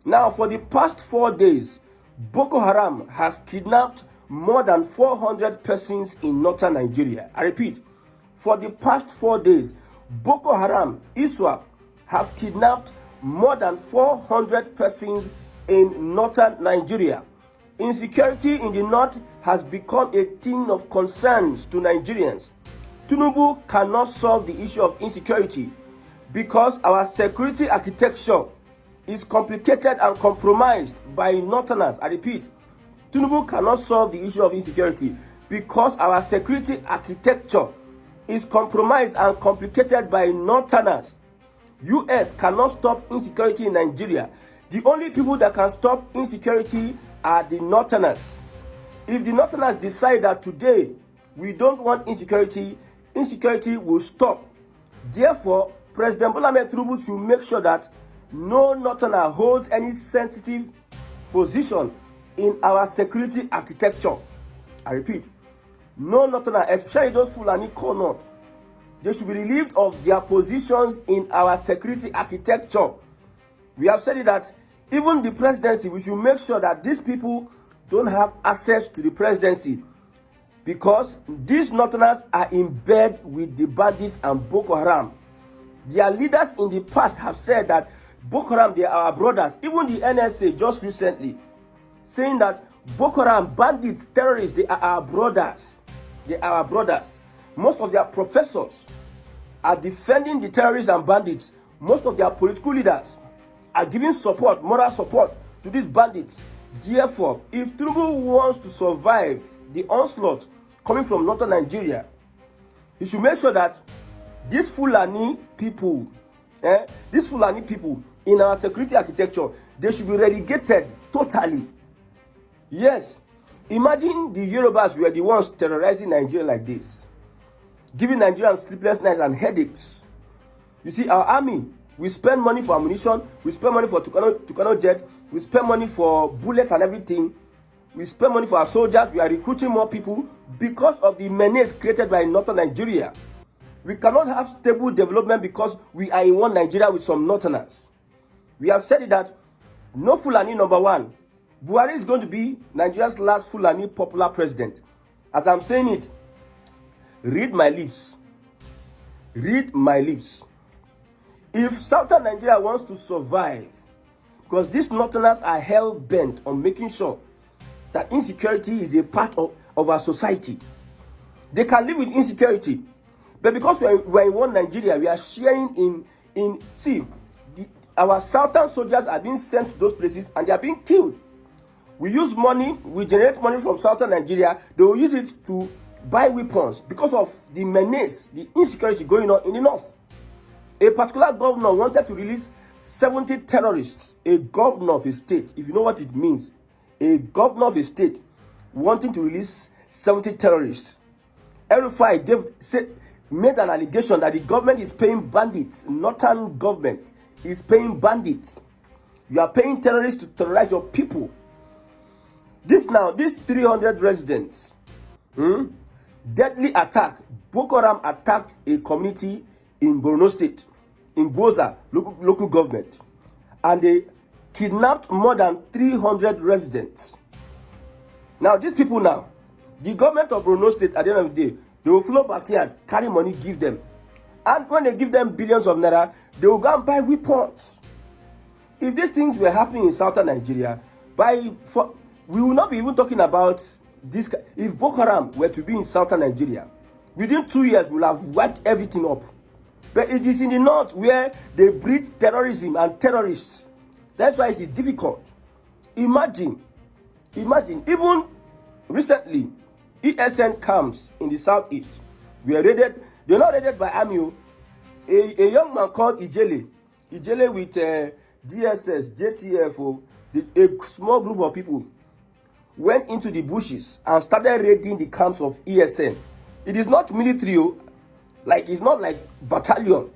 Now, for the past 4 days, Boko Haram has kidnapped more than 400 persons in northern Nigeria. I repeat, for the past 4 days, Boko Haram, ISWAP, have kidnapped more than 400 persons in northern Nigeria. Insecurity in the north has become a thing of concerns to Nigerians. Tinubu cannot solve the issue of insecurity because our security architecture is complicated and compromised by northerners. I repeat, Tinubu cannot solve the issue of insecurity because our security architecture is compromised and complicated by northerners. US cannot stop insecurity in Nigeria. The only people that can stop insecurity are the northerners. If the northerners decide that today we don't want insecurity, insecurity will stop. Therefore, President Bola Ahmed Tinubu should make sure that no northerner holds any sensitive position in our security architecture. I repeat, no northerner, especially those Fulani Connaught, they should be relieved of their positions in our security architecture. We have said it that even the presidency, we should make sure that these people don't have access to the presidency because these northerners are in bed with the bandits and Boko Haram. Their leaders in the past have said that Boko Haram, they are our brothers. Even the NSA just recently saying that Boko Haram, bandits, terrorists, they are our brothers. They are our brothers. Most of their professors are defending the terrorists and bandits. Most of their political leaders are giving support, moral support to these bandits. Therefore, if Tinubu wants to survive the onslaught coming from northern Nigeria, he should make sure that these Fulani people, in our security architecture, they should be relegated totally. Yes, imagine the Yorubas were the ones terrorizing Nigeria like this, giving Nigerians sleepless nights and headaches. You see, our army, we spend money for ammunition, we spend money for Tucano jet, we spend money for bullets and everything. We spend money for our soldiers, we are recruiting more people because of the menace created by northern Nigeria. We cannot have stable development because we are in one Nigeria with some northerners. We have said it that no Fulani number one. Buhari is going to be Nigeria's last Fulani popular president. As I'm saying it, read my lips. Read my lips. If southern Nigeria wants to survive, because these northerners are hell-bent on making sure that insecurity is a part of our society. They can live with insecurity. But because we're in one Nigeria, we are sharing our southern soldiers are being sent to those places and they are being killed. We use money, we generate money from southern Nigeria, they will use it to buy weapons because of the menace, the insecurity going on in the north. A particular governor wanted to release 70 terrorists. A governor of a state, if you know what it means, a governor of a state wanting to release 70 terrorists. El-Rufai made an allegation that the government is paying bandits. Northern government is paying bandits. You are paying terrorists to terrorize your people. These 300 residents, deadly attack. Boko Haram attacked a community in Borno State, in Gwoza, local government. And they kidnapped more than 300 residents. Now, these people now, the government of Borno State, at the end of the day, they will flow backyard, carry money, give them. And when they give them billions of naira, they will go and buy weapons. If these things were happening in southern Nigeria, we will not be even talking about this. If Boko Haram were to be in southern Nigeria, within 2 years, we'll have wiped everything up. But it is in the north where they breed terrorism and terrorists. That's why it is difficult. Imagine, even recently, ESN camps in the southeast were raided. They were not raided by AMU. A young man called Ijele with DSS, JTF, a small group of people went into the bushes and started raiding the camps of ESN. It is not military, it's not like battalion.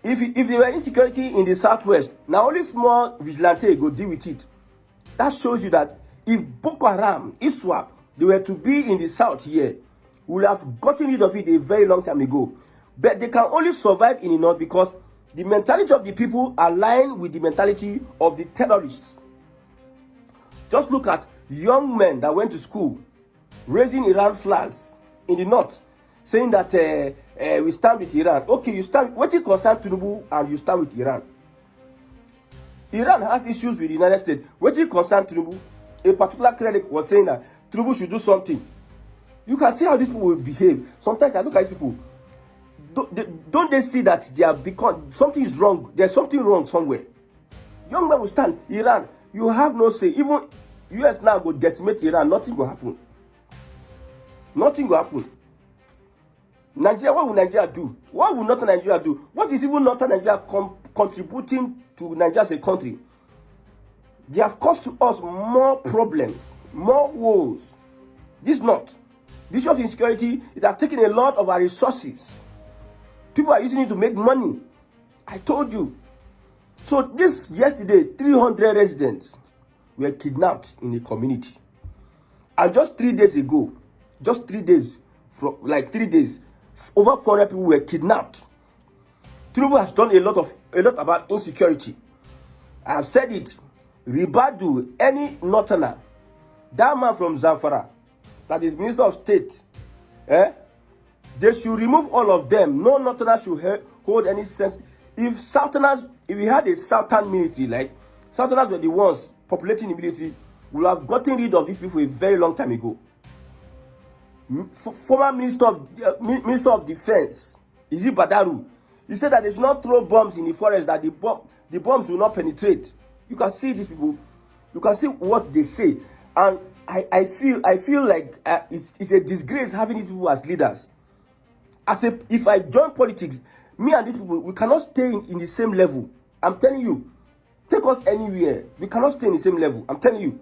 If there were insecurity in the southwest, now only small vigilante go deal with it. That shows you that if Boko Haram, ISWAP, they were to be in the south here, we would have gotten rid of it a very long time ago. But they can only survive in the north because The mentality of the people align with the mentality of the terrorists. Just look at young men that went to school raising Iran flags in the north, saying that we stand with Iran. Okay, you stand. What it concern Tinubu and you stand with Iran? Iran has issues with the United States. What it concern Tinubu? A particular critic was saying that Tinubu should do something. You can see how these people will behave. Sometimes I look at these people. Don't they see that they have become something is wrong? There's something wrong somewhere. Young men will stand. Iran, you have no say. Even US now go decimate Iran. Nothing will happen. Nothing will happen. Nigeria, what will Nigeria do? What will Northern Nigeria do? What is even Northern Nigeria contributing to Nigeria as a country? They have caused to us more problems, more woes. This not. The issue of insecurity, it has taken a lot of our resources. People are using it to make money. I told you. So this yesterday, 300 residents were kidnapped in the community. And just 3 days ago, just 3 days, over 400 people were kidnapped. Tinubu has done a lot about insecurity. I have said it. Ribadu, any northerner, that man from Zamfara, that is Minister of State, they should remove all of them. No northerner should hold any sense. If we had a southern military, like southerners were the ones populating the military, we would have gotten rid of these people a very long time ago. Former Minister of Defense, Izi Badaru, he said that they should not throw bombs in the forest, that the bombs will not penetrate. You can see these people. You can see what they say. And I feel like it's a disgrace having these people as leaders. If I join politics, me and these people, we cannot stay in the same level. I'm telling you. Take us anywhere. We cannot stay in the same level. I'm telling you.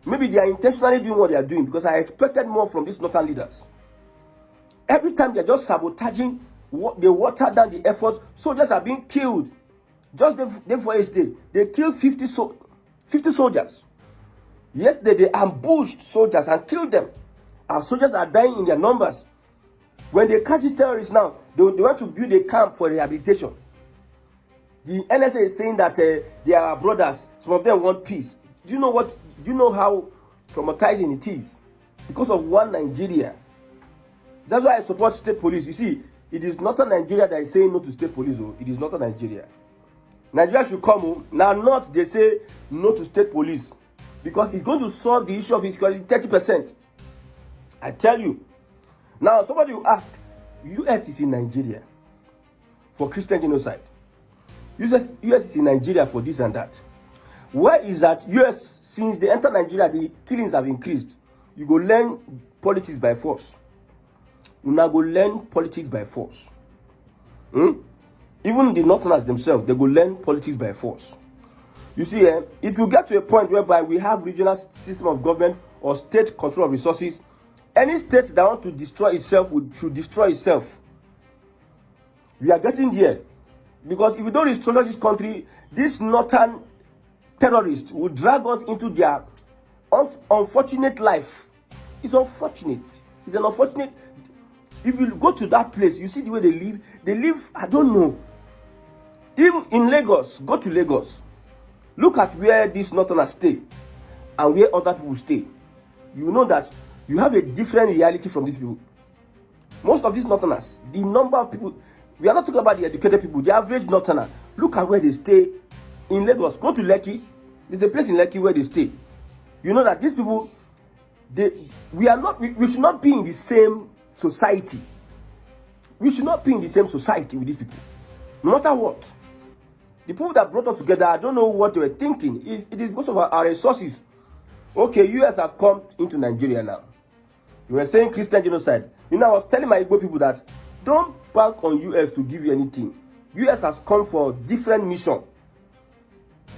Maybe they are intentionally doing what they are doing, because I expected more from these northern leaders. Every time they are just sabotaging, they water down the efforts. Soldiers are being killed. Just day for yesterday, they killed 50 soldiers. Yesterday, they ambushed soldiers and killed them. Our soldiers are dying in their numbers. When they catch these terrorists now, they want to build a camp for rehabilitation. The NSA is saying that they are our brothers. Some of them want peace. Do you know how traumatizing it is? Because of one Nigeria. That's why I support state police. You see, it is not Nigeria that is saying no to state police. It is not Nigeria. Nigeria should come. Now, not they say no to state police, because it's going to solve the issue of insecurity 30%. I tell you. Now, somebody will ask, US is in Nigeria for Christian genocide. US is in Nigeria for this and that. Where is that? US, since they entered Nigeria, the killings have increased. You go learn politics by force. You now go learn politics by force. Even the northerners themselves, they go learn politics by force. You see, it will get to a point whereby we have regional system of government or state control of resources. Any state that wants to destroy itself should destroy itself. We are getting there. Because if we don't restructure this country, this northern terrorists will drag us into their unfortunate life. It's unfortunate. It's an unfortunate. If you go to that place, you see the way they live. They live, I don't know. Even in Lagos, go to Lagos. Look at where these northerners stay and where other people stay. You know that you have a different reality from these people. Most of these northerners, the number of people, we are not talking about the educated people, the average northerner. Look at where they stay in Lagos. Go to Lekki. There's a place in Lekki where they stay. You know that these people, we should not be in the same society. We should not be in the same society with these people. No matter what. The people that brought us together, I don't know what they were thinking. It is because of our resources. Okay, US have come into Nigeria now. You were saying Christian genocide. You know, I was telling my Igbo people that don't bank on US to give you anything. US has come for different mission.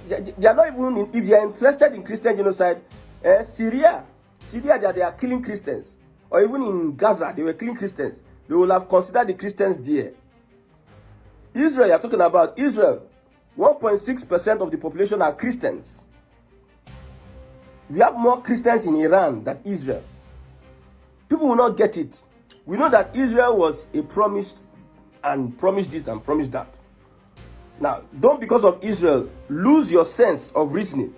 They are not even, if they are interested in Christian genocide, Syria, they are killing Christians. Or even in Gaza, they were killing Christians. They will have considered the Christians there. Israel, you are talking about Israel. 1.6% of the population are Christians. We have more Christians in Iran than Israel. People will not get it. We know that Israel was a promise, and promised this and promised that. Now, don't because of Israel lose your sense of reasoning.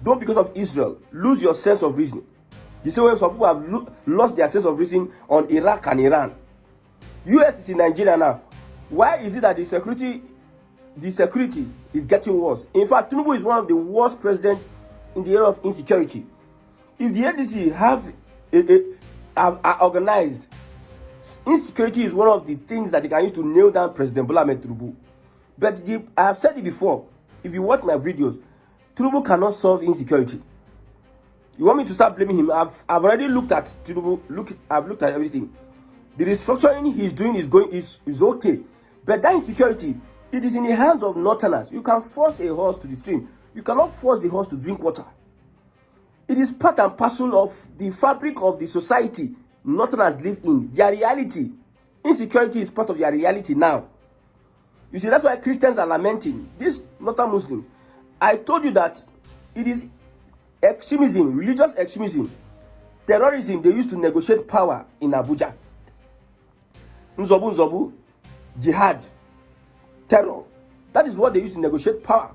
Don't because of Israel lose your sense of reasoning. The same way some people have lost their sense of reasoning on Iraq and Iran. US is in Nigeria now. Why is it that the security is getting worse? In fact, Tinubu is one of the worst presidents in the area of insecurity. If the NDC are organized, insecurity is one of the things that they can use to nail down President Bola Ahmed Tinubu. But I have said it before. If you watch my videos, Tinubu cannot solve insecurity. You want me to start blaming him? I've already looked at Tinubu. I've looked at everything. The restructuring he's doing is okay. But that insecurity, it is in the hands of northerners. You can force a horse to the stream. You cannot force the horse to drink water. It is part and parcel of the fabric of the society northerners live in. Their reality. Insecurity is part of their reality now. You see, that's why Christians are lamenting. These northern Muslims. I told you that it is extremism, religious extremism, terrorism. They used to negotiate power in Abuja. Nzobu, jihad, terror. That is what they used to negotiate power.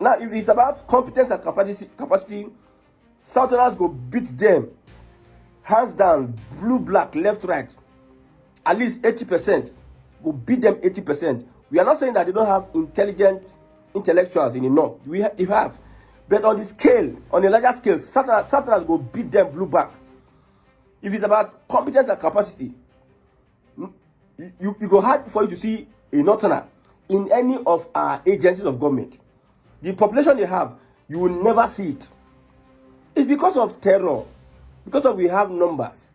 Now, if it's about competence and capacity, Southerners go beat them. Hands down, blue, black, left, right. At least 80%. Go beat them 80%. We are not saying that they don't have intelligent intellectuals in the north. We have. But on the scale, on a larger scale, Southerners go beat them blue, black. If it's about competence and capacity, you go hard for you to see a northerner in any of our agencies of government. The population they have, you will never see it. It's because of terror, because of we have numbers,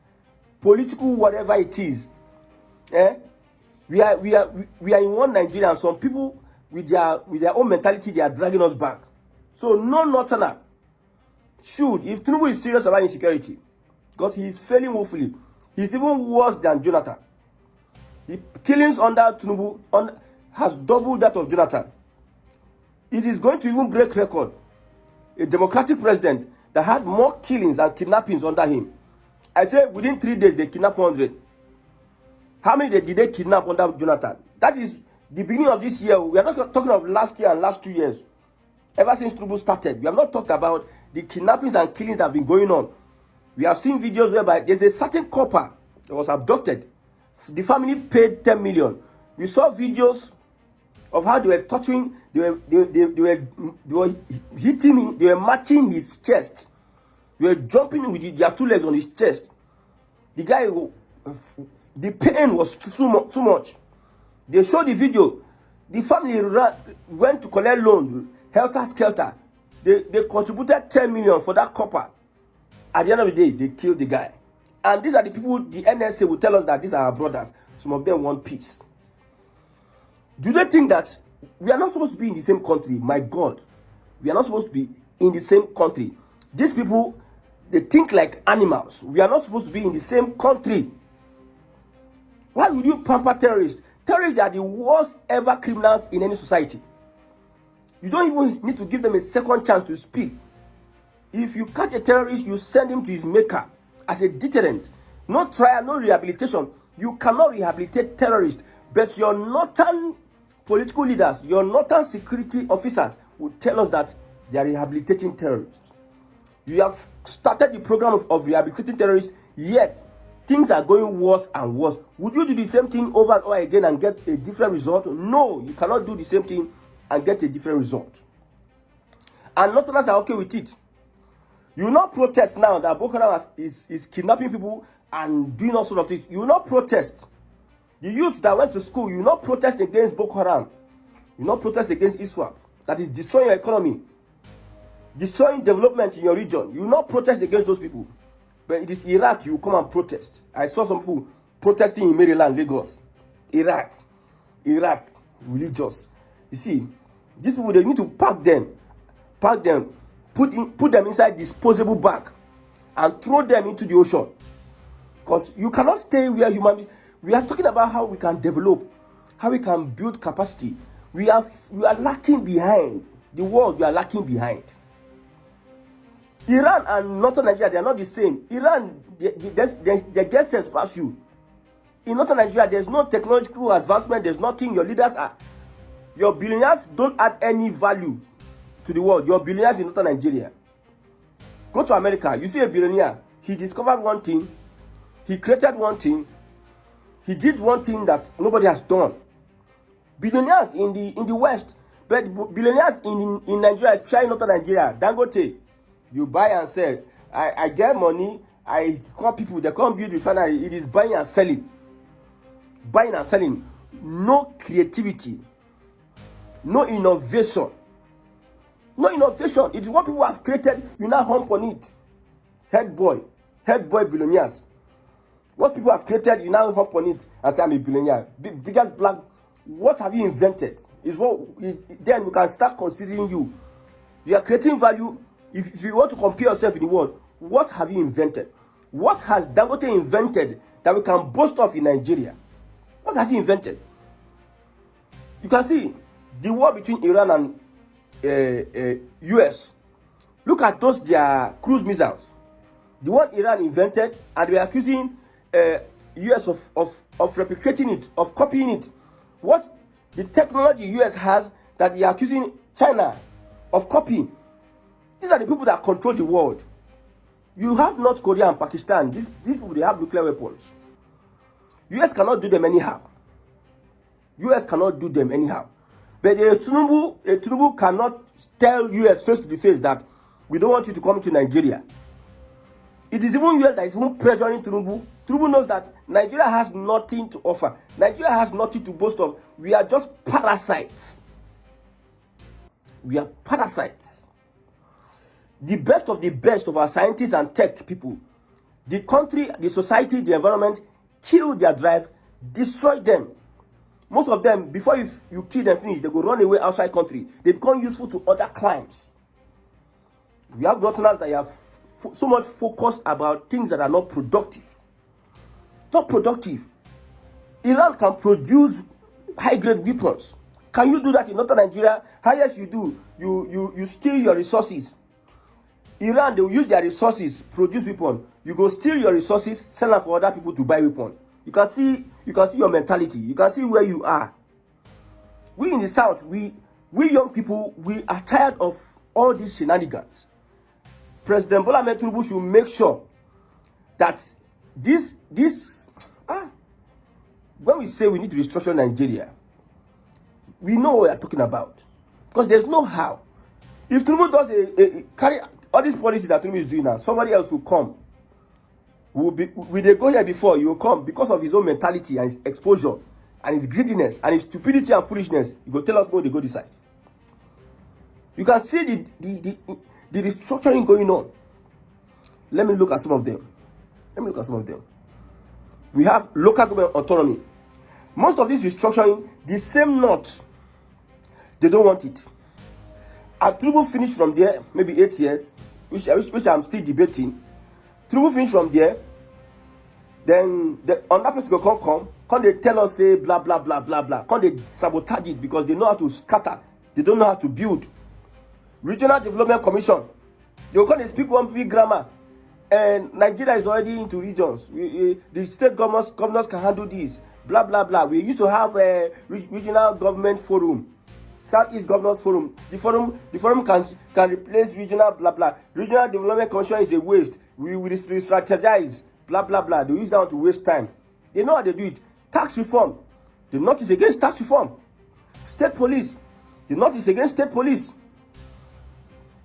political whatever it is. We are in one Nigeria, and some people with their own mentality, they are dragging us back. So no northerner should, if Tinubu is serious about insecurity, because he is failing woefully, he's even worse than Jonathan. The killings under Tinubu has doubled that of Jonathan. It is going to even break record. A democratic president that had more killings and kidnappings under him. I say within 3 days they kidnapped 400. How many did they kidnap under Jonathan? That is the beginning of this year. We are not talking of last year and last 2 years. Ever since Tinubu started, we have not talked about the kidnappings and killings that have been going on. We have seen videos whereby there's a certain copper that was abducted. The family paid 10 million. We saw videos of how they were touching, they were hitting him, they were matching his chest. They were jumping with their 2 legs on his chest. The guy, the pain was too much. They showed the video. The family went to collect loan, helter skelter. They contributed 10 million for that copper. At the end of the day, they killed the guy. And these are the people the NSA will tell us that these are our brothers. Some of them want peace. Do they think that we are not supposed to be in the same country? My God. We are not supposed to be in the same country. These people, they think like animals. We are not supposed to be in the same country. Why would you pamper terrorists? Terrorists are the worst ever criminals in any society. You don't even need to give them a second chance to speak. If you catch a terrorist, you send him to his maker as a deterrent. No trial, no rehabilitation. You cannot rehabilitate terrorists. But your northern political leaders, your northern security officers will tell us that they are rehabilitating terrorists. You have started the program of rehabilitating terrorists, yet things are going worse and worse. Would you do the same thing over and over again and get a different result? No, you cannot do the same thing and get a different result. And northerners are okay with it. You will not protest now that Bokoharam is kidnapping people and doing all sorts of things. You will not protest. The youths that went to school, you will not protest against Bokoharam. You will not protest against ISWAP. That is destroying your economy, destroying development in your region. You will not protest against those people. But it is Iraq you will come and protest. I saw some people protesting in Maryland, Lagos. Iraq, religious. You see, these people, they need to pack them, put them inside disposable bag and throw them into the ocean. Because you cannot stay where human beings. We are talking about how we can develop, how we can build capacity. We are lacking behind. The world, we are lacking behind. Iran and northern Nigeria, they are not the same. Iran, they get sense past you. In northern Nigeria, there's no technological advancement. There's nothing. Your leaders are, your billionaires don't add any value to the world. Your billionaires in northern Nigeria. Go to America. You see a billionaire. He discovered one thing. He created one thing. He did one thing that nobody has done. Billionaires in the West, but billionaires in Nigeria, especially northern Nigeria, Dangote, you buy and sell. I get money. I call people. They come build refinery. It is buying and selling. Buying and selling. No creativity. No innovation. No innovation. It is what people have created. You now hump on it. Head boy billionaires. What people have created, you now hop on it and say, I'm a billionaire. Biggest black, what have you invented? Is what then we can start considering you. You are creating value. If you want to compare yourself in the world, what have you invented? What has Dangote invented that we can boast of in Nigeria? What has he invented? You can see the war between Iran and US. Look at those their cruise missiles. The one Iran invented, and they are accusing US of replicating it, of copying it. What the technology US has that they are accusing China of copying. These are the people that control the world. You have North Korea and Pakistan. These people, they have nuclear weapons. US cannot do them anyhow. US cannot do them anyhow. But Tinubu cannot tell US face to face that we don't want you to come to Nigeria. It is even US that is even pressuring Tinubu. Tinubu knows that Nigeria has nothing to offer. Nigeria has nothing to boast of. We are just parasites. We are parasites. The best of our scientists and tech people. The country, the society, the environment, kill their drive, destroy them. Most of them, before you kill them finish, they go run away outside country. They become useful to other climes. We have Northerners that have so much focus about things that are not productive. Not productive. Iran can produce high-grade weapons. Can you do that in northern Nigeria? How yes you do? You steal your resources. Iran, they will use their resources, produce weapons. You go steal your resources, sell them for other people to buy weapons. You can see your mentality. You can see where you are. We in the South, we young people, we are tired of all these shenanigans. President Bola Ahmed Tinubu should make sure that when we say we need to restructure Nigeria, we know what we are talking about. Because there's no how. If Tinubu does carry all these policies that Tinubu is doing now, somebody else will come. Will they go here before? You will come because of his own mentality and his exposure and his greediness and his stupidity and foolishness. He will tell us where they go decide. You can see the restructuring going on. Let me look at some of them. We have local government autonomy. Most of this restructuring, the same North, they don't want it. And Tinubu finished from there, maybe 8 years, which I'm still debating. Tinubu finish from there, then another person will come they tell us, say, blah, blah, blah, blah, blah. Come they sabotage it because they know how to scatter. They don't know how to build. Regional Development Commission, they will come and speak one big grammar. And Nigeria is already into regions. The state governors can handle this. Blah, blah, blah. We used to have a regional government forum. Southeast Governors Forum. The forum can replace regional blah blah. Regional Development Commission is a waste. We will strategize blah blah blah. They use that to waste time. They know how they do it. Tax reform. The North is against tax reform. State police. The North is against state police.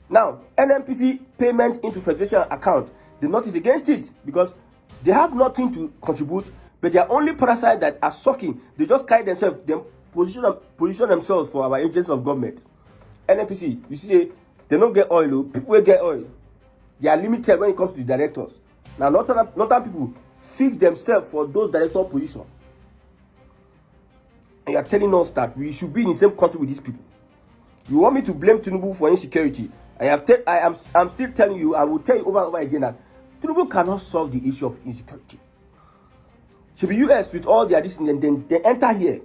Now, NNPC payment into federation account. The North is against it because they have nothing to contribute, but they are only parasites that are sucking. They just carry themselves. Position themselves for our agents of government. NNPC, you see, they don't get oil. People will get oil. They are limited when it comes to the directors. Now, northern people fix themselves for those director positions. And you are telling us that we should be in the same country with these people. You want me to blame Tinubu for insecurity? I'm still telling you, I will tell you over and over again that Tinubu cannot solve the issue of insecurity. Should be US with all their this and then they enter here.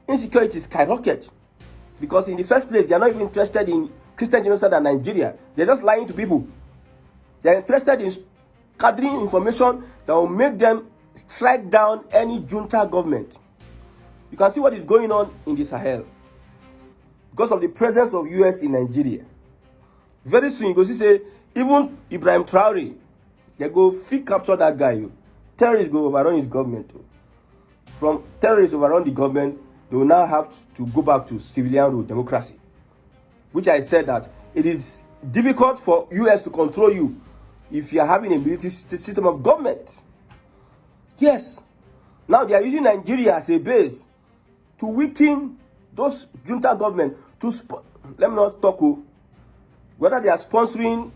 Insecurity skyrocket because in the first place they are not even interested in Christian genocide in Nigeria. They're just lying to people. They're interested in gathering information that will make them strike down any junta government. You can see what is going on in the Sahel because of the presence of US in Nigeria. Very soon you go see say even Ibrahim Traore, they go fit capture that guy. Terrorists go overrun his government. From terrorists overrun the government, they will now have to go back to civilian rule, democracy. Which I said that it is difficult for US to control you if you are having a military system of government. Yes. Now they are using Nigeria as a base to weaken those junta government. Let me not talk whether they are sponsoring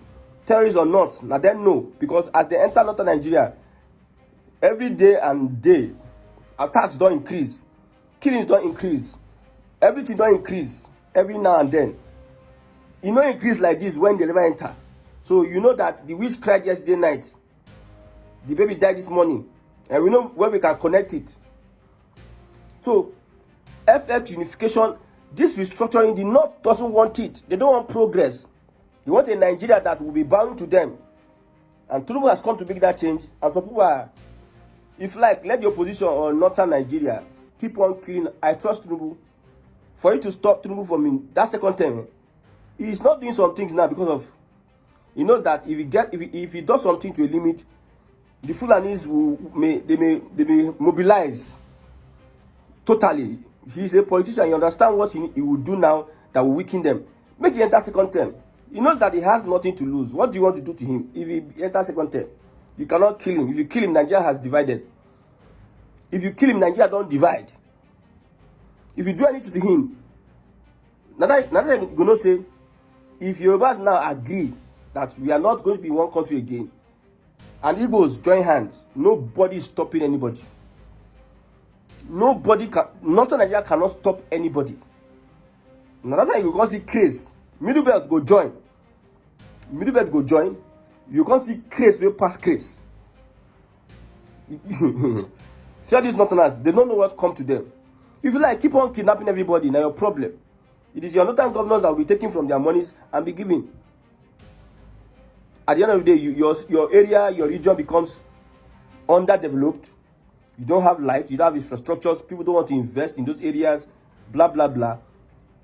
terrorists or not. Now then no, because as they enter northern Nigeria, every day and day, attacks don't increase, killings don't increase, everything don't increase every now and then. It don't increase like this when they never enter. So you know that the witch cried yesterday night, the baby died this morning, and we know where we can connect it. So FX unification, this restructuring, the North doesn't want it. They don't want progress. They want a Nigeria that will be bound to them. And Tinubu has come to make that change. And some people are, if like, let the opposition on northern Nigeria keep on killing. I trust Tinubu. For you to stop Tinubu from that second term, he's not doing some things now because of, he knows that if he does something to a limit, the Fulanis may mobilize totally. He's a politician. You understand what he will do now that will weaken them. Make him enter second term. He knows that he has nothing to lose. What do you want to do to him if he enters second term? You cannot kill him. If you kill him, Nigeria has divided. If you kill him, Nigeria don't divide. If you do anything to him, another going to say, if Yorubas now agree that we are not going to be one country again, and Igbos join hands, nobody is stopping anybody. Northern Nigeria cannot stop anybody. Another time you can see craze. Middle belt go join. You can't see craze will pass craze. See all these northerners, they don't know what come to them. If you like, keep on kidnapping everybody, now your problem. It is your northern governors that will be taking from their monies and be giving. At the end of the day, your area, your region becomes underdeveloped. You don't have light, you don't have infrastructures, people don't want to invest in those areas, blah, blah, blah.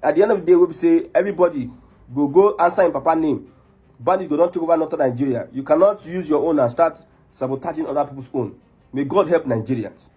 At the end of the day, we'll say everybody go answer in Papa's name. Bandits go don't take over northern Nigeria. You cannot use your own and start sabotaging other people's own. May God help Nigerians.